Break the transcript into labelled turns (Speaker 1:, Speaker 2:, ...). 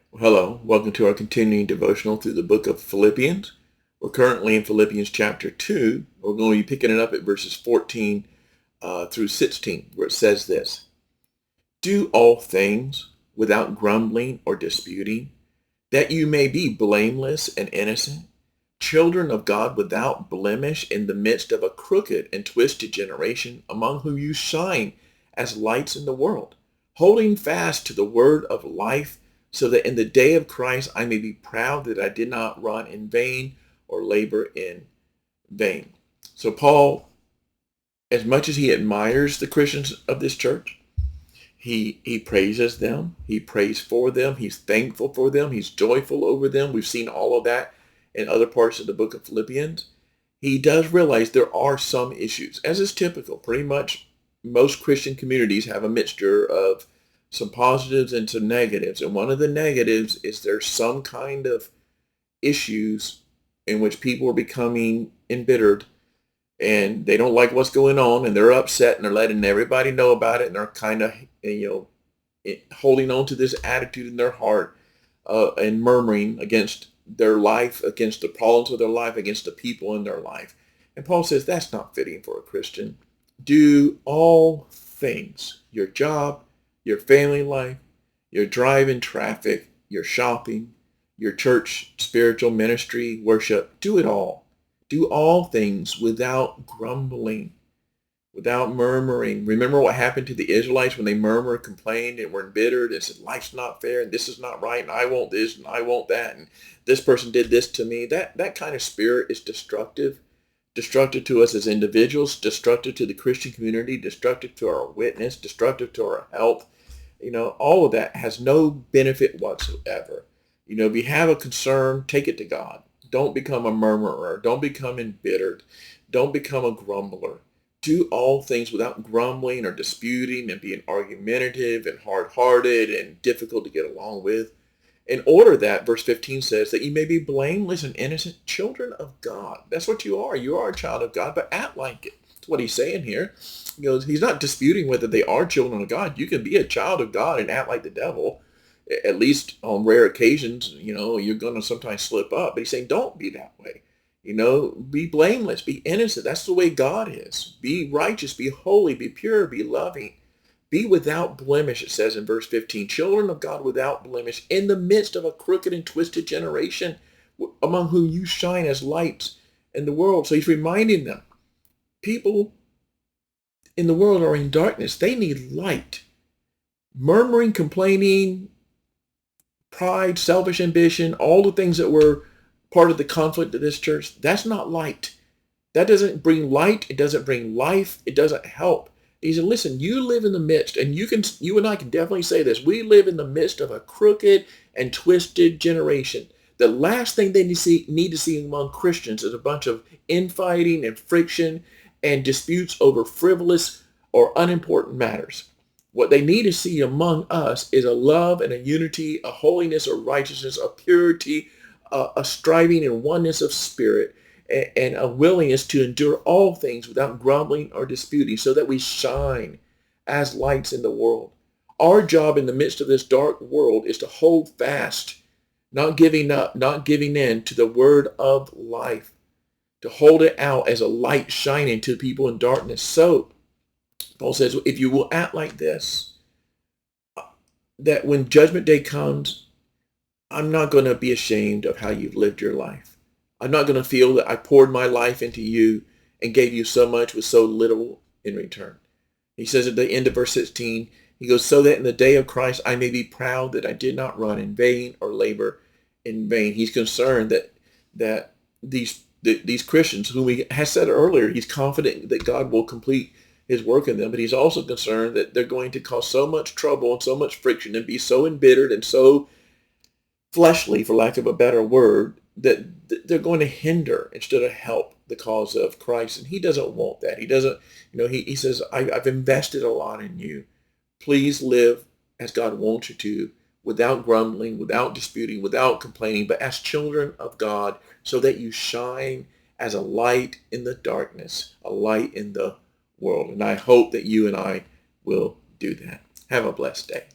Speaker 1: Well, hello, welcome to our continuing devotional through the book of Philippians. We're currently in Philippians chapter 2. We're going to be picking it up at verses 14 through 16, where it says this: Do all things without grumbling or disputing, that you may be blameless and innocent, children of God without blemish in the midst of a crooked and twisted generation, among whom you shine as lights in the world, holding fast to the word of life, so that in the day of Christ I may be proud that I did not run in vain or labor in vain. So Paul, as much as he admires the Christians of this church, he praises them. He prays for them. He's thankful for them. He's joyful over them. We've seen all of that in other parts of the book of Philippians. He does realize there are some issues, as is typical. Pretty much most Christian communities have a mixture of some positives and some negatives. And one of the negatives is there's some kind of issues in which people are becoming embittered and they don't like what's going on and they're upset and they're letting everybody know about it and they're kind of, holding on to this attitude in their heart and murmuring against their life, against the problems of their life, against the people in their life. And Paul says that's not fitting for a Christian. Do all things, your job, your family life, your drive in traffic, your shopping, your church, spiritual ministry, worship, do it all. Do all things without grumbling, without murmuring. Remember what happened to the Israelites when they murmured, complained, and were embittered and said, life's not fair, and this is not right, and I want this, and I want that, and this person did this to me. That kind of spirit is destructive. Destructive to us as individuals, destructive to the Christian community, destructive to our witness, destructive to our health. All of that has no benefit whatsoever. If you have a concern, take it to God. Don't become a murmurer. Don't become embittered. Don't become a grumbler. Do all things without grumbling or disputing and being argumentative and hard-hearted and difficult to get along with. In order that, verse 15 says, that you may be blameless and innocent children of God. That's what you are. You are a child of God, but act like it. That's what he's saying here. He's not disputing whether they are children of God. You can be a child of God and act like the devil. At least on rare occasions, you're going to sometimes slip up. But he's saying, don't be that way. Be blameless, be innocent. That's the way God is. Be righteous, be holy, be pure, be loving. Be without blemish, it says in verse 15, children of God without blemish in the midst of a crooked and twisted generation, among whom you shine as lights in the world. So he's reminding them, people in the world are in darkness. They need light. Murmuring, complaining, pride, selfish ambition, all the things that were part of the conflict of this church, that's not light. That doesn't bring light. It doesn't bring life. It doesn't help. He said, listen, you live in the midst, and you and I can definitely say this. We live in the midst of a crooked and twisted generation. The last thing they need to see among Christians is a bunch of infighting and friction and disputes over frivolous or unimportant matters. What they need to see among us is a love and a unity, a holiness, a righteousness, a purity, a striving and oneness of spirit, and a willingness to endure all things without grumbling or disputing, so that we shine as lights in the world. Our job in the midst of this dark world is to hold fast, not giving up, not giving in to the word of life, to hold it out as a light shining to people in darkness. So Paul says, if you will act like this, that when judgment day comes, I'm not going to be ashamed of how you've lived your life. I'm not going to feel that I poured my life into you and gave you so much with so little in return. He says at the end of verse 16, he goes, so that in the day of Christ I may be proud that I did not run in vain or labor in vain. He's concerned that these Christians, whom he has said earlier, he's confident that God will complete his work in them, but he's also concerned that they're going to cause so much trouble and so much friction and be so embittered and so fleshly, for lack of a better word, that they're going to hinder instead of help the cause of Christ. And he doesn't want that. He doesn't, he says, I've invested a lot in you. Please live as God wants you to, without grumbling, without disputing, without complaining, but as children of God, so that you shine as a light in the darkness, a light in the world. And I hope that you and I will do that. Have a blessed day.